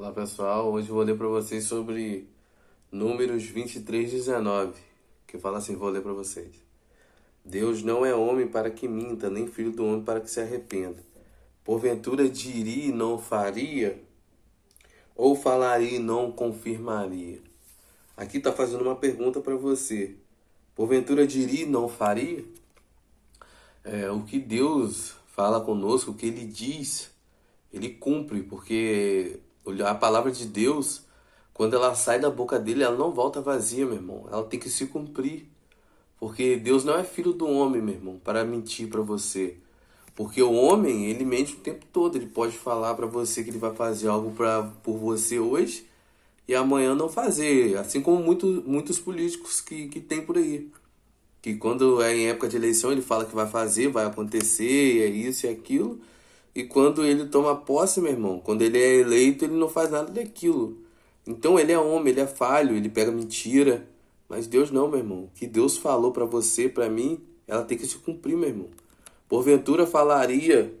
Olá pessoal, hoje eu vou ler para vocês sobre Números 23:19, que fala assim, vou ler para vocês. Deus não é homem para que minta, nem filho do homem para que se arrependa. Porventura diria e não faria, ou falaria e não confirmaria. Aqui está fazendo uma pergunta para você. Porventura diria e não faria? O que Deus fala conosco, o que Ele diz, Ele cumpre, porque a palavra de Deus, quando ela sai da boca dele, ela não volta vazia, meu irmão. Ela tem que se cumprir. Porque Deus não é filho do homem, meu irmão, para mentir para você. Porque o homem, ele mente o tempo todo. Ele pode falar para você que ele vai fazer algo por você hoje e amanhã não fazer. Assim como muitos políticos que tem por aí. Que quando é em época de eleição, ele fala que vai fazer, vai acontecer, é isso e aquilo. E quando ele toma posse, meu irmão, quando ele é eleito, ele não faz nada daquilo. Então ele é homem, ele é falho, ele pega mentira. Mas Deus não, meu irmão. O que Deus falou pra você, pra mim, ela tem que se cumprir, meu irmão. Porventura falaria,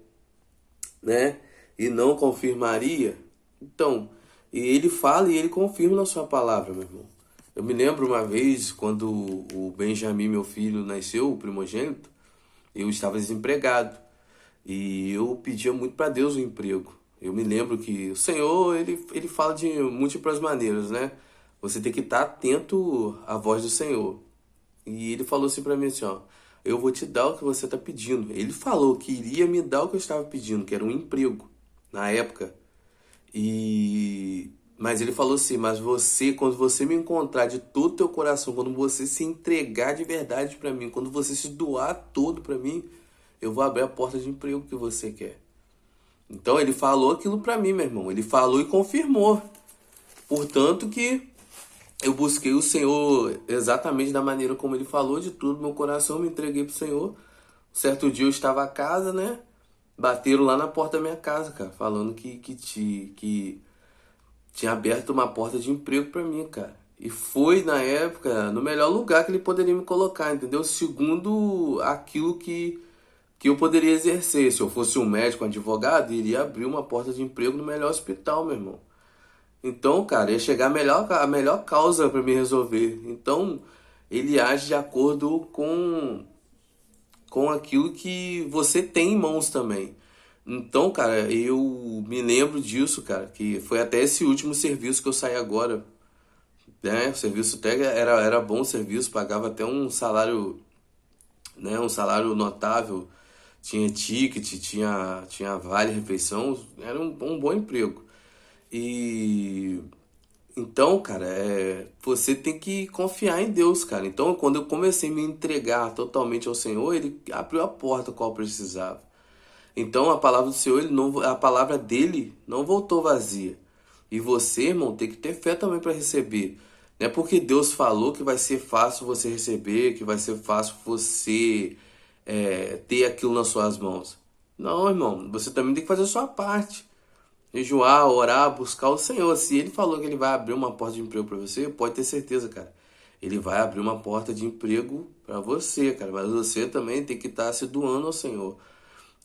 né? E não confirmaria. Então, e ele fala e ele confirma na sua palavra, meu irmão. Eu me lembro uma vez, quando o Benjamin, meu filho, nasceu, o primogênito, eu estava desempregado. E eu pedia muito para Deus o emprego. Eu me lembro que o Senhor, ele fala de múltiplas maneiras, né? Você tem que estar atento à voz do Senhor. E ele falou assim para mim assim, ó, eu vou te dar o que você está pedindo. Ele falou que iria me dar o que eu estava pedindo, que era um emprego, na época. Mas ele falou assim, mas você, quando você me encontrar de todo o teu coração, quando você se entregar de verdade para mim, quando você se doar todo para mim, eu vou abrir a porta de emprego que você quer. Então ele falou aquilo para mim, meu irmão. Ele falou e confirmou. Portanto que eu busquei o Senhor exatamente da maneira como ele falou, de tudo meu coração, me entreguei pro Senhor. Certo dia eu estava em casa, né? Bateram lá na porta da minha casa, cara, falando que tinha aberto uma porta de emprego para mim, cara. E foi, na época, no melhor lugar que ele poderia me colocar, entendeu? Segundo aquilo que eu poderia exercer. Se eu fosse um médico, um advogado, iria abrir uma porta de emprego no melhor hospital, meu irmão. Então, cara, ia chegar a melhor causa para me resolver. Então, ele age de acordo com aquilo que você tem em mãos também. Então, cara, eu me lembro disso, cara, que foi até esse último serviço que eu saí agora, né? O serviço até era bom o serviço, pagava até um salário, né? Um salário notável, tinha ticket, tinha vale-refeição, era um bom emprego. E então, cara, você tem que confiar em Deus, cara. Então, quando eu comecei a me entregar totalmente ao Senhor, Ele abriu a porta qual eu precisava. Então, a palavra do Senhor, a palavra dele não voltou vazia. E você, irmão, tem que ter fé também para receber. Não é porque Deus falou que vai ser fácil você receber, que vai ser fácil você ter aquilo nas suas mãos. Não, irmão, você também tem que fazer a sua parte. Jejuar, orar, buscar o Senhor. Se ele falou que ele vai abrir uma porta de emprego para você, pode ter certeza, cara. Ele vai abrir uma porta de emprego para você, cara. Mas você também tem que estar se doando ao Senhor.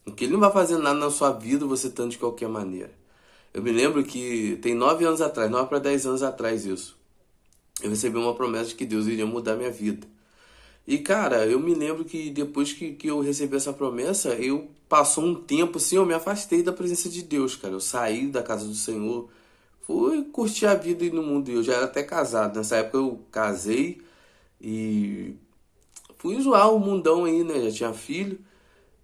Porque ele não vai fazer nada na sua vida você estando de qualquer maneira. Eu me lembro que tem 9 anos atrás, 9 para 10 anos atrás isso. Eu recebi uma promessa de que Deus iria mudar minha vida. E, cara, eu me lembro que depois que eu recebi essa promessa, eu passou um tempo assim, eu me afastei da presença de Deus, cara. Eu saí da casa do Senhor, fui curtir a vida e no mundo. Eu já era até casado. Nessa época eu casei e fui zoar o mundão aí, né? Já tinha filho.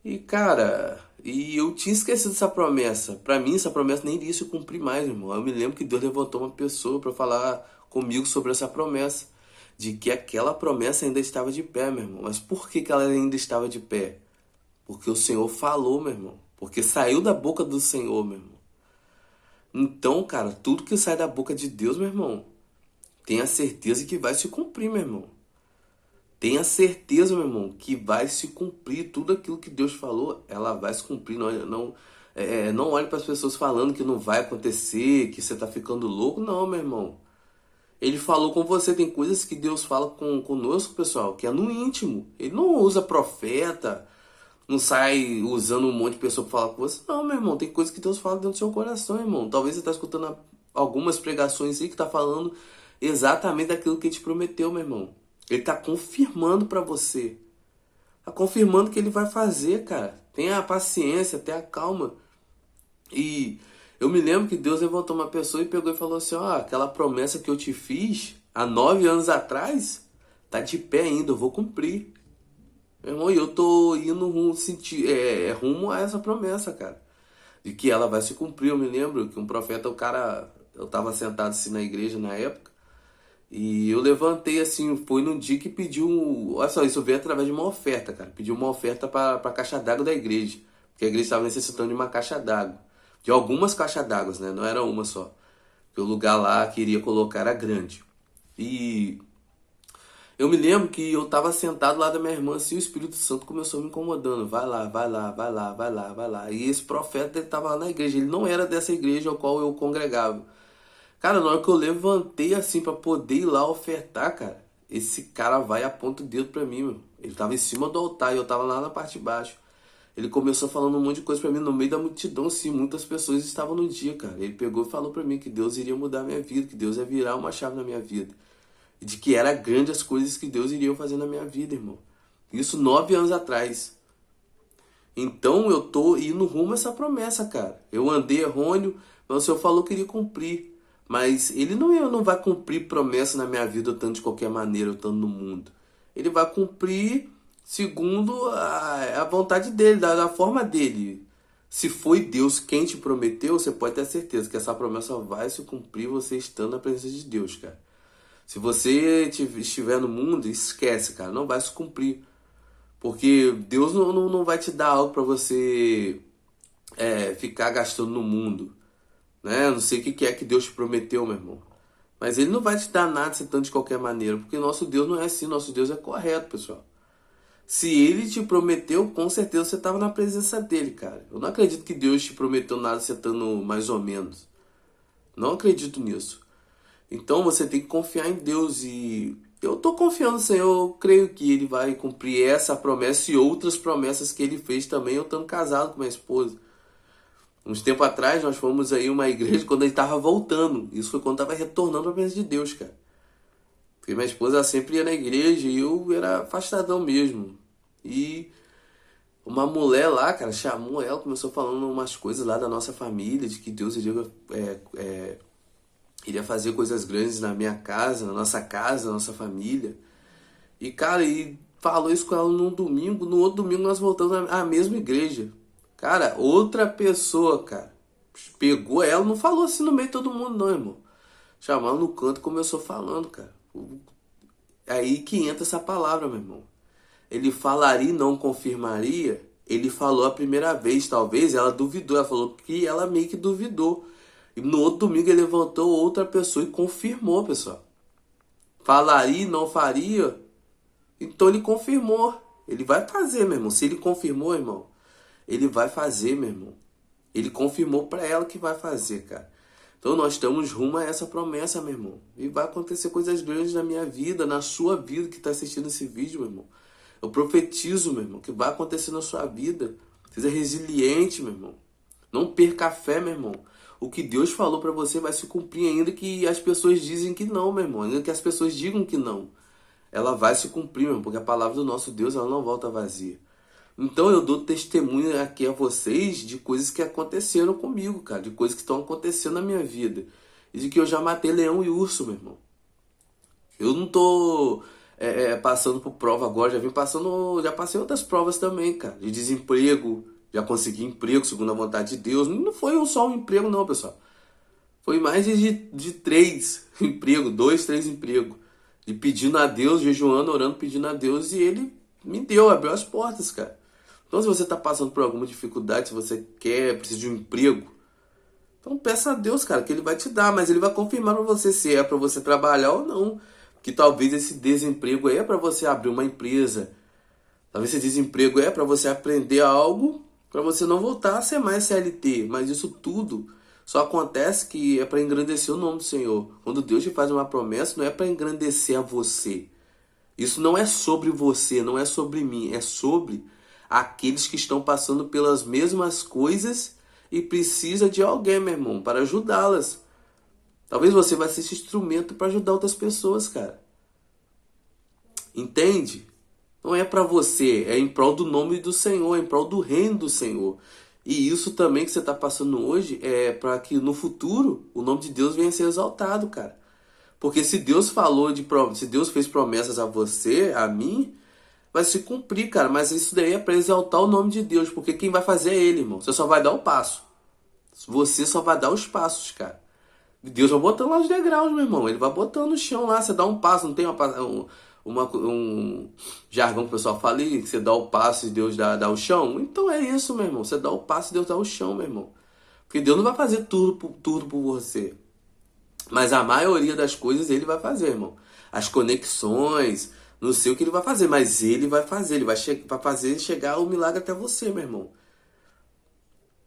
E, cara, eu tinha esquecido dessa promessa. Pra mim, essa promessa nem iria se cumprir mais, irmão. Eu me lembro que Deus levantou uma pessoa pra falar comigo sobre essa promessa. De que aquela promessa ainda estava de pé, meu irmão. Mas por que ela ainda estava de pé? Porque o Senhor falou, meu irmão. Porque saiu da boca do Senhor, meu irmão. Então, cara, tudo que sai da boca de Deus, meu irmão, tenha certeza que vai se cumprir, meu irmão. Tenha certeza, meu irmão, que vai se cumprir. Tudo aquilo que Deus falou, ela vai se cumprir. Não olhe para as pessoas falando que não vai acontecer, que você está ficando louco. Não, meu irmão. Ele falou com você. Tem coisas que Deus fala conosco, pessoal, que é no íntimo. Ele não usa profeta, não sai usando um monte de pessoa para falar com você. Não, meu irmão, tem coisas que Deus fala dentro do seu coração, irmão. Talvez você está escutando algumas pregações aí que tá falando exatamente daquilo que ele te prometeu, meu irmão. Ele tá confirmando para você. Tá confirmando que ele vai fazer, cara. Tenha a paciência, tenha a calma. E eu me lembro que Deus levantou uma pessoa e pegou e falou assim, ó, aquela promessa que eu te fiz há 9 anos atrás, tá de pé ainda, eu vou cumprir. Meu irmão, e eu tô indo rumo a essa promessa, cara. De que ela vai se cumprir. Eu me lembro que um profeta, eu tava sentado assim na igreja na época, e eu levantei assim, foi num dia que pediu, olha só, isso veio através de uma oferta, cara. Pediu uma oferta para a caixa d'água da igreja, porque a igreja estava necessitando de uma caixa d'água. De algumas caixas d'água, né? Não era uma só. Porque o lugar lá que iria colocar era grande. E eu me lembro que eu tava sentado lá da minha irmã, assim, o Espírito Santo começou me incomodando. Vai lá, vai lá, vai lá, vai lá, vai lá. E esse profeta, ele tava lá na igreja. Ele não era dessa igreja ao qual eu congregava. Cara, na hora que eu levantei assim pra poder ir lá ofertar, cara, esse cara vai e aponta o dedo pra mim, meu. Ele tava em cima do altar e eu tava lá na parte de baixo. Ele começou falando um monte de coisa pra mim no meio da multidão, sim, muitas pessoas estavam no dia, cara. Ele pegou e falou pra mim que Deus iria mudar a minha vida, que Deus ia virar uma chave na minha vida. E de que era grande as coisas que Deus iria fazer na minha vida, irmão. Isso 9 anos atrás. Então eu tô indo rumo a essa promessa, cara. Eu andei errôneo, mas o Senhor falou que iria cumprir. Mas Ele não vai cumprir promessa na minha vida, tanto de qualquer maneira, eu estando no mundo. Ele vai cumprir segundo a vontade dele, da forma dele. Se foi Deus quem te prometeu, você pode ter certeza que essa promessa vai se cumprir você estando na presença de Deus, cara. Se você estiver no mundo, esquece, cara, não vai se cumprir. Porque Deus não vai te dar algo para você ficar gastando no mundo. Né? Eu não sei o que é que Deus te prometeu, meu irmão. Mas Ele não vai te dar nada sentando de qualquer maneira. Porque nosso Deus não é assim, nosso Deus é correto, pessoal. Se Ele te prometeu, com certeza você estava na presença dEle, cara. Eu não acredito que Deus te prometeu nada sentando mais ou menos. Não acredito nisso. Então você tem que confiar em Deus e eu tô confiando, Senhor. Eu creio que Ele vai cumprir essa promessa e outras promessas que Ele fez também, eu estando casado com minha esposa. Uns tempo atrás nós fomos aí uma igreja quando ele estava voltando. Isso foi quando estava retornando para a presença de Deus, cara. Porque minha esposa ela sempre ia na igreja e eu era afastadão mesmo. E uma mulher lá, cara, chamou ela, começou falando umas coisas lá da nossa família, de que Deus iria fazer coisas grandes na minha casa, na nossa família. E, cara, e falou isso com ela num domingo. No outro domingo nós voltamos à mesma igreja. Cara, outra pessoa, cara, pegou ela, não falou assim no meio de todo mundo não, irmão. Chamou ela no canto e começou falando, cara. Aí que entra essa palavra, meu irmão. Ele falaria e não confirmaria. Ele falou a primeira vez, talvez, ela duvidou. Ela falou que ela meio que duvidou. E no outro domingo ele levantou outra pessoa e confirmou, pessoal. Falaria e não faria. Então ele confirmou. Ele vai fazer, meu irmão. Se ele confirmou, irmão, ele vai fazer, meu irmão. Ele confirmou para ela que vai fazer, cara. Então nós estamos rumo a essa promessa, meu irmão. E vai acontecer coisas grandes na minha vida, na sua vida que está assistindo esse vídeo, meu irmão. Eu profetizo, meu irmão, que vai acontecer na sua vida. Seja resiliente, meu irmão. Não perca a fé, meu irmão. O que Deus falou para você vai se cumprir, ainda que as pessoas dizem que não, meu irmão. Ainda que as pessoas digam que não. Ela vai se cumprir, meu irmão, porque a palavra do nosso Deus ela não volta vazia. Então eu dou testemunho aqui a vocês de coisas que aconteceram comigo, cara. De coisas que estão acontecendo na minha vida. E de que eu já matei leão e urso, meu irmão. Eu não tô passando por prova agora. Já passei outras provas também, cara. De desemprego. Já consegui emprego segundo a vontade de Deus. Não foi só um emprego não, pessoal. Foi mais de 3 empregos. 2, 3 empregos. De pedindo a Deus, jejuando, orando, pedindo a Deus. E Ele me deu, abriu as portas, cara. Então se você está passando por alguma dificuldade, se você precisa de um emprego, então peça a Deus, cara, que Ele vai te dar, mas Ele vai confirmar para você se é para você trabalhar ou não. Que talvez esse desemprego é para você abrir uma empresa. Talvez esse desemprego é para você aprender algo, para você não voltar a ser mais CLT. Mas isso tudo só acontece que é para engrandecer o nome do Senhor. Quando Deus te faz uma promessa, não é para engrandecer a você. Isso não é sobre você, não é sobre mim, é sobre aqueles que estão passando pelas mesmas coisas e precisa de alguém, meu irmão, para ajudá-las. Talvez você vai ser esse instrumento para ajudar outras pessoas, cara. Entende? Não é para você, é em prol do nome do Senhor, é em prol do reino do Senhor. E isso também que você está passando hoje é para que no futuro o nome de Deus venha a ser exaltado, cara. Porque se Deus se Deus fez promessas a você, a mim, vai se cumprir, cara. Mas isso daí é para exaltar o nome de Deus, porque quem vai fazer é Ele, irmão. Você só vai dar o passo. Você só vai dar os passos, cara. Deus vai botando lá os degraus, meu irmão. Ele vai botando no chão lá. Você dá um passo, não tem um jargão que o pessoal fala que você dá o passo e Deus dá o chão? Então é isso, meu irmão. Você dá o passo e Deus dá o chão, meu irmão. Porque Deus não vai fazer tudo por você. Mas a maioria das coisas Ele vai fazer, irmão. As conexões, não sei o que Ele vai fazer, mas Ele vai fazer. Ele vai fazer chegar o milagre até você, meu irmão.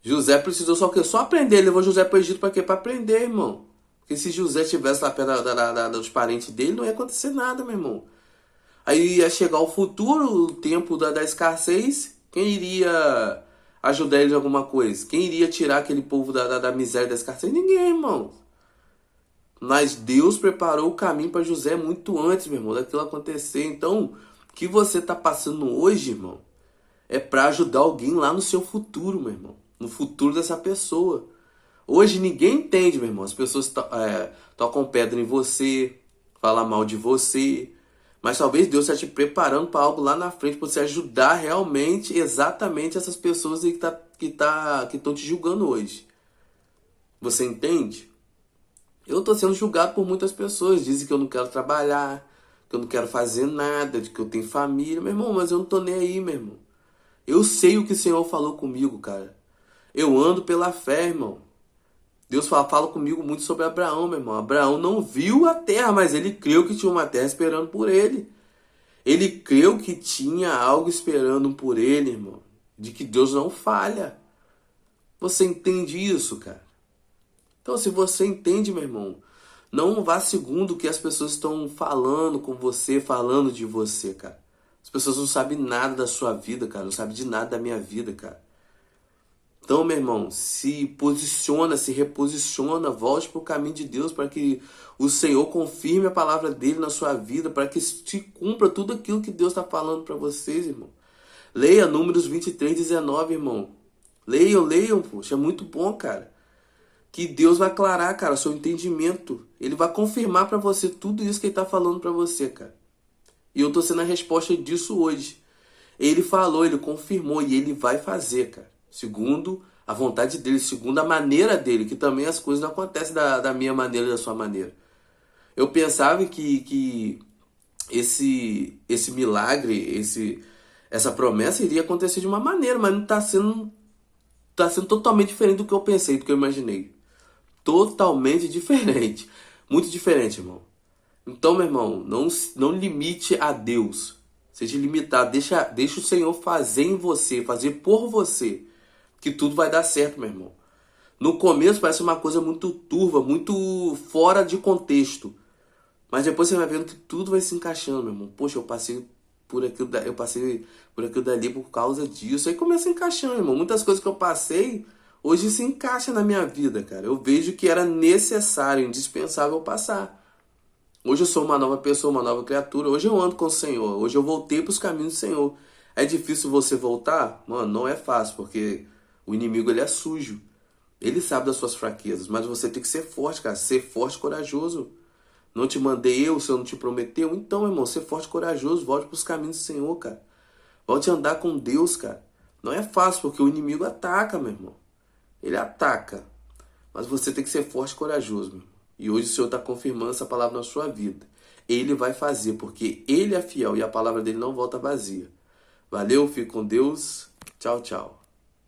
José precisou só o quê? Só aprender. Ele levou José para o Egito para quê? Para aprender, irmão. Porque se José estivesse lá perto dos parentes dele, não ia acontecer nada, meu irmão. Aí ia chegar o futuro, o tempo da escassez. Quem iria ajudar ele em alguma coisa? Quem iria tirar aquele povo da miséria, da escassez? Ninguém, irmão. Mas Deus preparou o caminho para José muito antes, meu irmão, daquilo acontecer. Então, o que você está passando hoje, irmão, é para ajudar alguém lá no seu futuro, meu irmão. No futuro dessa pessoa. Hoje ninguém entende, meu irmão. As pessoas tocam pedra em você, falam mal de você. Mas talvez Deus está te preparando para algo lá na frente, para você ajudar realmente, exatamente essas pessoas que estão te julgando hoje. Você entende? Eu estou sendo julgado por muitas pessoas. Dizem que eu não quero trabalhar, que eu não quero fazer nada, que eu tenho família. Meu irmão, mas eu não estou nem aí, meu irmão. Eu sei o que o Senhor falou comigo, cara. Eu ando pela fé, irmão. Deus fala comigo muito sobre Abraão, meu irmão. Abraão não viu a terra, mas ele creu que tinha uma terra esperando por ele. Ele creu que tinha algo esperando por ele, irmão. De que Deus não falha. Você entende isso, cara? Então, se você entende, meu irmão, não vá segundo o que as pessoas estão falando com você, falando de você, cara. As pessoas não sabem nada da sua vida, cara. Não sabem de nada da minha vida, cara. Então, meu irmão, se posiciona, se reposiciona, volte para o caminho de Deus para que o Senhor confirme a palavra dele na sua vida, para que se cumpra tudo aquilo que Deus está falando para vocês, irmão. Leia Números 23:19, irmão. Leiam, poxa, é muito bom, cara. Que Deus vai aclarar, cara, seu entendimento. Ele vai confirmar para você tudo isso que ele está falando para você, cara. E eu estou sendo a resposta disso hoje. Ele falou, ele confirmou e ele vai fazer, cara. Segundo a vontade dele, segundo a maneira dele, que também as coisas não acontecem da minha maneira e da sua maneira. Eu pensava que esse milagre, essa promessa iria acontecer de uma maneira, mas não está sendo totalmente diferente do que eu pensei, do que eu imaginei. Totalmente diferente. Muito diferente, irmão. Então, meu irmão, não limite a Deus. Seja limitado. Deixa o Senhor fazer em você, fazer por você, que tudo vai dar certo, meu irmão. No começo parece uma coisa muito turva, muito fora de contexto. Mas depois você vai vendo que tudo vai se encaixando, meu irmão. Poxa, eu passei por aquilo dali por causa disso. Aí começa encaixando, irmão. Muitas coisas que eu passei, hoje se encaixa na minha vida, cara. Eu vejo que era necessário, indispensável passar. Hoje eu sou uma nova pessoa, uma nova criatura. Hoje eu ando com o Senhor. Hoje eu voltei para os caminhos do Senhor. É difícil você voltar? Mano, não é fácil, porque o inimigo, ele é sujo. Ele sabe das suas fraquezas, mas você tem que ser forte, cara. Ser forte e corajoso. Não te mandei eu, o Senhor não te prometeu? Então, irmão, ser forte e corajoso. Volte para os caminhos do Senhor, cara. Volte a andar com Deus, cara. Não é fácil, porque o inimigo ataca, meu irmão. Ele ataca. Mas você tem que ser forte e corajoso, meu irmão. E hoje o Senhor está confirmando essa palavra na sua vida. Ele vai fazer, porque Ele é fiel e a palavra dele não volta vazia. Valeu, fique com Deus. Tchau, tchau.